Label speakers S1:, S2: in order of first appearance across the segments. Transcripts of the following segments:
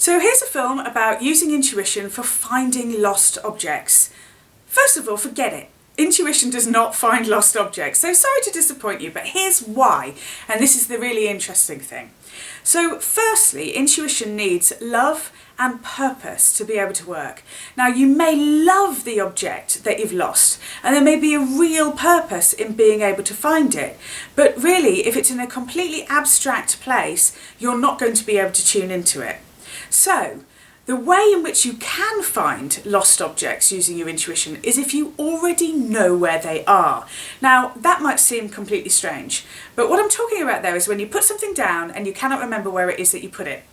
S1: So here's a film about using intuition for finding lost objects. First of all, forget it. Intuition does not find lost objects, so sorry to disappoint you, but here's why, and this is the really interesting thing. So firstly, intuition needs love and purpose to be able to work. Now, you may love the object that you've lost, and there may be a real purpose in being able to find it, but really, if it's in a completely abstract place, you're not going to be able to tune into it. So, the way in which you can find lost objects using your intuition is if you already know where they are. Now, that might seem completely strange, but what I'm talking about there is when you put something down and you cannot remember where it is that you put it.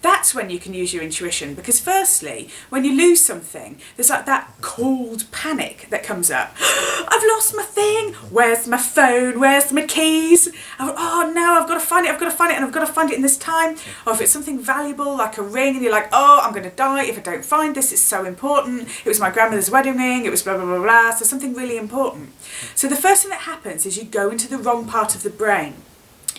S1: That's when you can use your intuition, because firstly, when you lose something, there's like that cold panic that comes up. I've lost my thing, where's my phone, where's my keys? Oh no, I've got to find it, and I've got to find it in this time. Or if it's something valuable, like a ring, and you're like, oh, I'm going to die if I don't find this, it's so important. It was my grandmother's wedding ring, it was blah, blah, blah, blah, so something really important. So the first thing that happens is you go into the wrong part of the brain.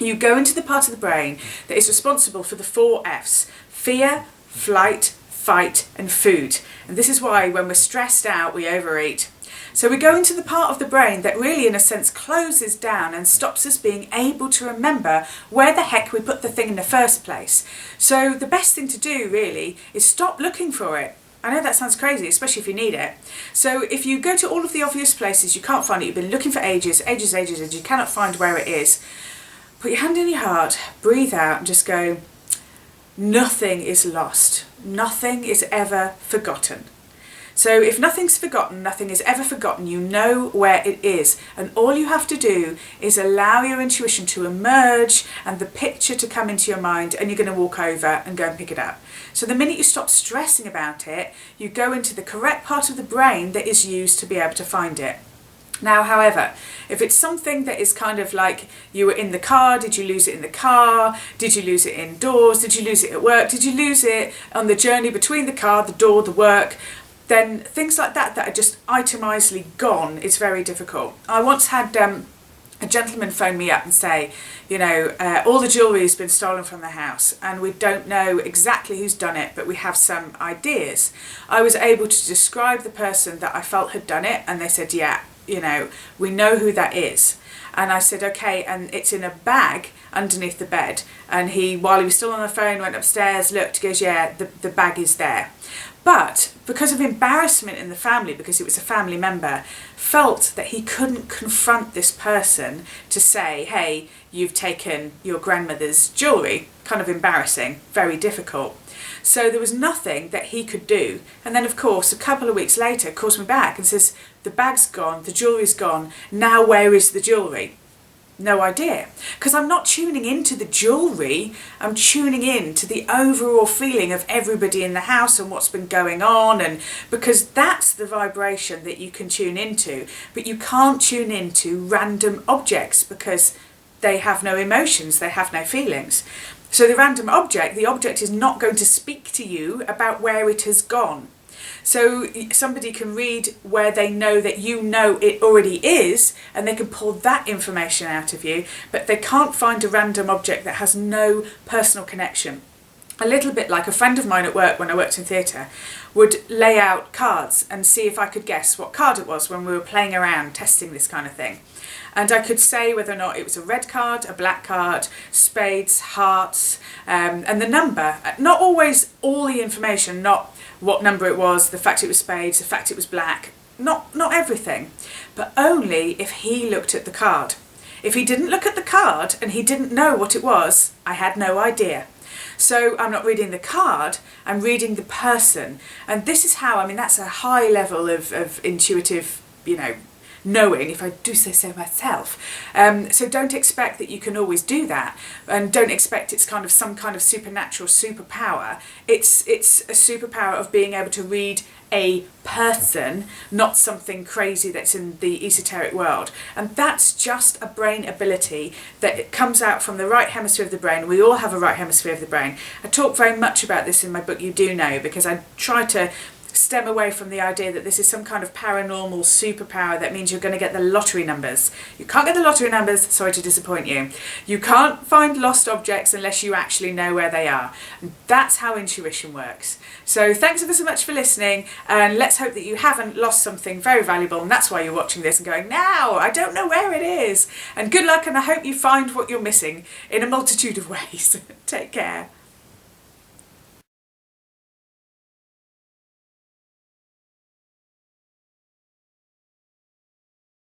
S1: You go into the part of the brain that is responsible for the 4 F's: fear, flight, fight and food. And this is why when we're stressed out we overeat. So we go into the part of the brain that really in a sense closes down and stops us being able to remember where the heck we put the thing in the first place. So the best thing to do really is stop looking for it. I know that sounds crazy, especially if you need it. So if you go to all of the obvious places, you can't find it, you've been looking for ages, and you cannot find where it is, put your hand in your heart, breathe out and just go, nothing is lost. Nothing is ever forgotten. So if nothing's forgotten, nothing is ever forgotten, you know where it is. And all you have to do is allow your intuition to emerge and the picture to come into your mind, and you're going to walk over and go and pick it up. So the minute you stop stressing about it, you go into the correct part of the brain that is used to be able to find it. Now, however, if it's something that is kind of like you were in the car, did you lose it in the car? Did you lose it indoors? Did you lose it at work? Did you lose it on the journey between the car, the door, the work? Then things like that are just itemizedly gone, it's very difficult. I once had a gentleman phone me up and say, you know, all the jewellery has been stolen from the house and we don't know exactly who's done it, but we have some ideas. I was able to describe the person that I felt had done it, and they said, yeah, you know, we know who that is. And I said, okay, and it's in a bag underneath the bed. And he, while he was still on the phone, went upstairs, looked, goes, yeah, the bag is there. But because of embarrassment in the family, because it was a family member, felt that he couldn't confront this person to say, hey, you've taken your grandmother's jewellery. Kind of embarrassing, very difficult. So there was nothing that he could do. And then, of course, a couple of weeks later, calls me back and says, the bag's gone, the jewellery's gone, now where is the jewellery? No idea. Because I'm not tuning into the jewellery, I'm tuning in to the overall feeling of everybody in the house and what's been going on, and because that's the vibration that you can tune into. But you can't tune into random objects because they have no emotions, they have no feelings. So the random object, the object is not going to speak to you about where it has gone. So somebody can read where they know that you know it already is, and they can pull that information out of you, but they can't find a random object that has no personal connection. A little bit like a friend of mine at work, when I worked in theatre, would lay out cards and see if I could guess what card it was when we were playing around, testing this kind of thing. And I could say whether or not it was a red card, a black card, spades, hearts, and the number. Not always all the information, not what number it was, the fact it was spades, the fact it was black, not everything, but only if he looked at the card. If he didn't look at the card and he didn't know what it was, I had no idea. So I'm not reading the card, I'm reading the person. And this is how, I mean, that's a high level of intuitive, you know, knowing, if I do say so myself. So don't expect that you can always do that, and don't expect it's kind of some kind of supernatural superpower. It's a superpower of being able to read a person, not something crazy that's in the esoteric world. And that's just a brain ability that it comes out from the right hemisphere of the brain. We all have a right hemisphere of the brain. I talk very much about this in my book You Do Know, because I try to stem away from the idea that this is some kind of paranormal superpower that means you're going to get the lottery numbers. You can't get the lottery numbers, sorry to disappoint you. You can't find lost objects unless you actually know where they are. And that's how intuition works. So thanks ever so much for listening, and let's hope that you haven't lost something very valuable, and that's why you're watching this and going, now, I don't know where it is. And good luck, and I hope you find what you're missing in a multitude of ways. Take care.